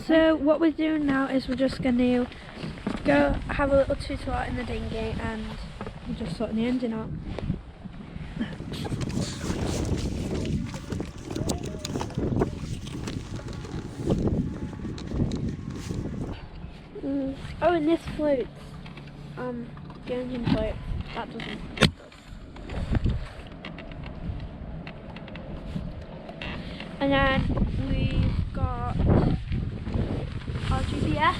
So what we're doing now is we're just going to go have a little tutor out in the dinghy and we're just sorting the engine out. Oh, and this floats. The engine floats. That doesn't. And then we've got our GPS.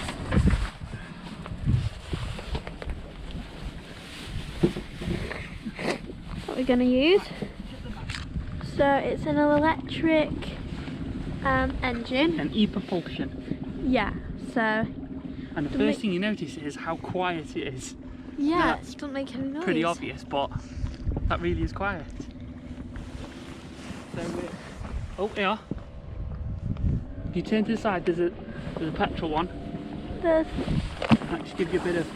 What we're going to use. So it's an electric engine. An ePropulsion. Yeah, so. And the first thing you notice is how quiet it is. Yeah, it doesn't make any noise. Pretty obvious, but that really is quiet. So oh, yeah. If you turn to the side, there's a petrol one. There's. That just gives you a bit of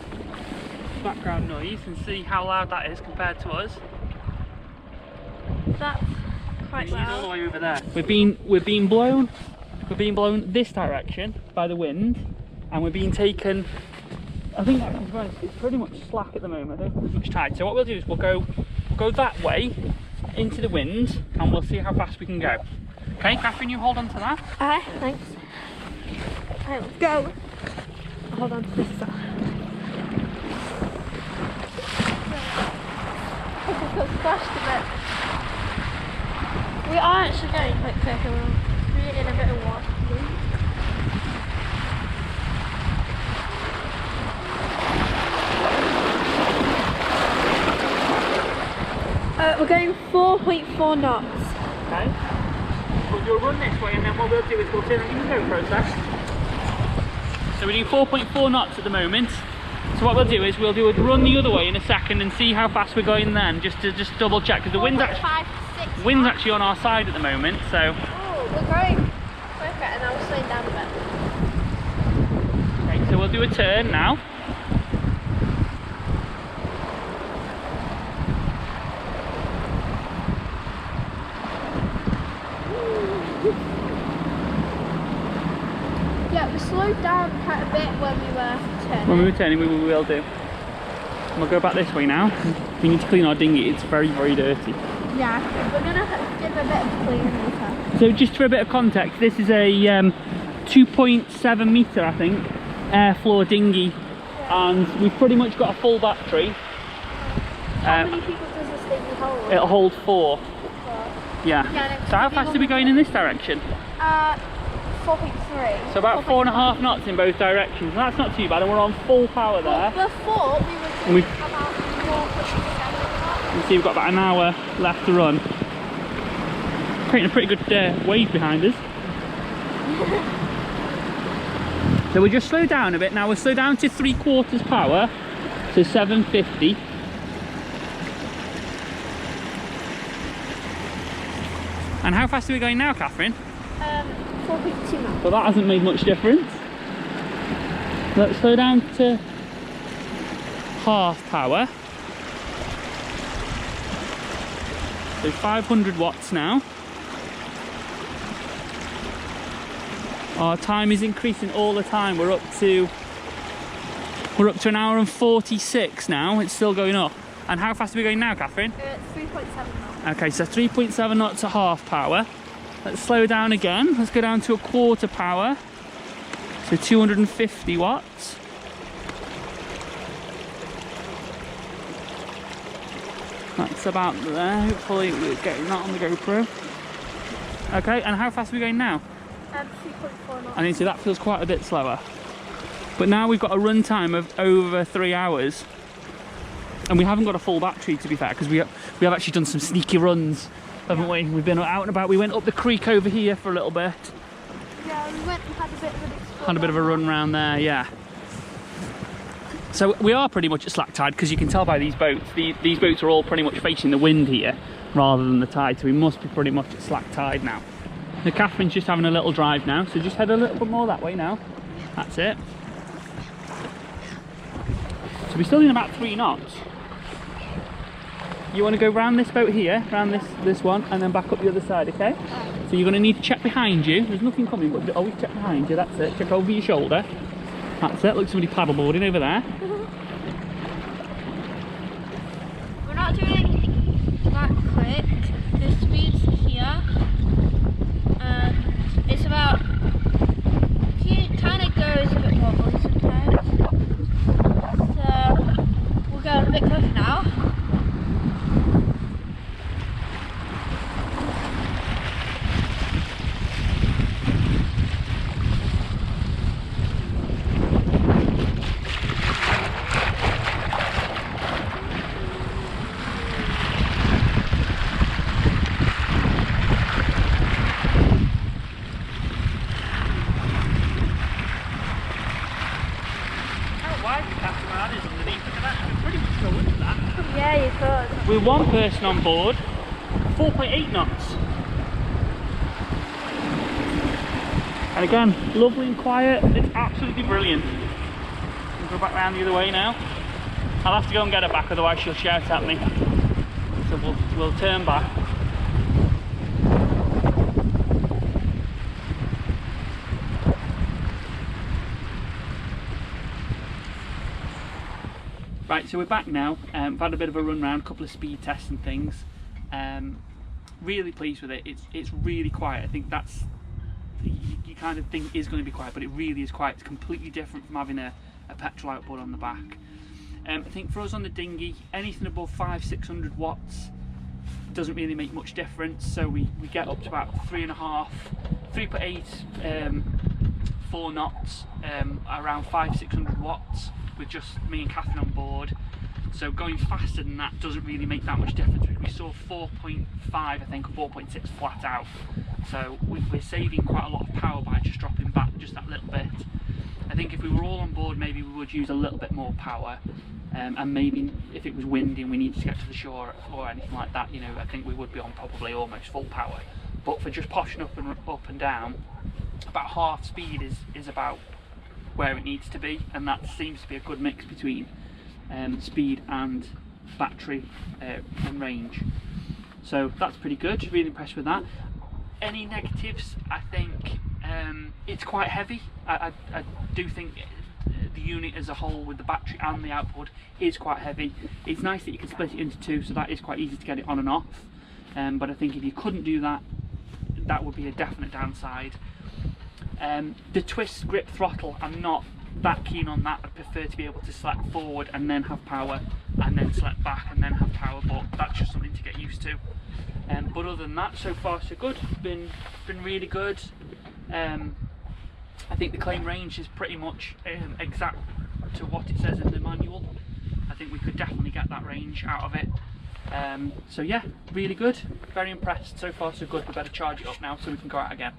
background noise and see how loud that is compared to us. That's quite loud. All the way over there. We're being blown this direction by the wind, and we're being taken. I think it's pretty much slack at the moment. I don't think there's much tide. So what we'll do is we'll go that way into the wind, and we'll see how fast we can go. Okay, Catherine, you hold on to that. Aye, thanks. Alright, let's go. I'll hold on to this side. I think I've splashed a bit. We are actually going quite quick and we're creating a bit of water. We're going 4.4 knots. Okay. We'll do a run this way, and then what we'll do is we'll turn on the go process. So we're doing 4.4 knots at the moment. So what we'll do is we'll do a run the other way in a second and see how fast we're going then, just to double check, because the wind's actually on our side at the moment. So. Oh, we're going quicker, and now we're slowing down a bit. Okay, so we'll do a turn now. Yeah, we slowed down quite a bit when we were turning. When we were turning, we will do. And we'll go back this way now. We need to clean our dinghy, it's very, very dirty. Yeah, we're going to give a bit of clean later. So just for a bit of context, this is a 2.7 metre, I think, air floor dinghy. Yeah. And we've pretty much got a full battery. How many people does this dinghy hold? It'll hold 4. Yeah. Yeah, so how fast are we going in this direction? 4.3. So about 4.5 knots in both directions. And that's not too bad, and we're on full power there. Well, before we were doing about 4.7 knots. You see we've got about an hour left to run. Creating a pretty good wave behind us. So we'll just slow down a bit. Now we'll slow down to 3/4 power, so 750. And how fast are we going now, Catherine? 4.2 knots. But that hasn't made much difference. Let's slow down to half power. So 500 watts now. Our time is increasing all the time. We're up to an hour and 46 now. It's still going up. And how fast are we going now, Catherine? 3.7 knots. Okay, so 3.7 knots at half power. Let's slow down again. Let's go down to 1/4 power. So 250 watts. That's about there. Hopefully we're getting that on the GoPro. Okay, and how fast are we going now? 3.4 knots. I think so that feels quite a bit slower. But now we've got a run time of over 3 hours. And we haven't got a full battery, to be fair, because we have actually done some sneaky runs, haven't we? We've been out and about. We went up the creek over here for a little bit. Yeah, we went and had a bit of a Had a bit of a run round there, yeah. So we are pretty much at slack tide, because you can tell by these boats. These boats are all pretty much facing the wind here rather than the tide, so we must be pretty much at slack tide now. Now Catherine's just having a little drive now, so just head a little bit more that way now. That's it. So we're still in about 3 knots. You want to go round this boat here, round this one, and then back up the other side, okay? So you're going to need to check behind you. There's nothing coming, but always check behind you. That's it. Check over your shoulder. That's it. Look, somebody paddleboarding over there. We're not doing anything that quick. The speed's here. It's about. It kind of goes a bit wobbly sometimes. So we'll go a bit quicker now. Yeah, you could. With one person on board, 4.8 knots. And again, lovely and quiet. It's absolutely brilliant. We'll go back round the other way now. I'll have to go and get her back, otherwise she'll shout at me. So we'll turn back. Right, so we're back now. We've had a bit of a run round, a couple of speed tests and things. Really pleased with it. It's really quiet. I think that's, you kind of think is going to be quiet, but it really is quiet. It's completely different from having a petrol outboard on the back. I think for us on the dinghy, anything above 500-600 watts doesn't really make much difference. So we get up to about 3.8, 4 knots, around 500-600 watts. With just me and Catherine on board, so going faster than that doesn't really make that much difference. We saw 4.5, I think, or 4.6 flat out, so we're saving quite a lot of power by just dropping back just that little bit. I think if we were all on board, maybe we would use a little bit more power, and maybe if it was windy and we needed to get to the shore or anything like that, you know, I think we would be on probably almost full power. But for just poshing up and down, about half speed is about where it needs to be, and that seems to be a good mix between speed and battery and range. So that's pretty good. Really impressed with that. Any negatives? I think it's quite heavy. I do think the unit as a whole with the battery and the outboard is quite heavy. It's nice that you can split it into two, so that is quite easy to get it on and off. But I think if you couldn't do that, that would be a definite downside. The twist grip throttle, I'm not that keen on that. I prefer to be able to select forward and then have power, and then select back and then have power, but that's just something to get used to. But other than that, so far so good. Been really good. I think the claim range is pretty much exact to what it says in the manual. I think we could definitely get that range out of it. So yeah, really good. Very impressed. So far so good. We better charge it up now so we can go out again.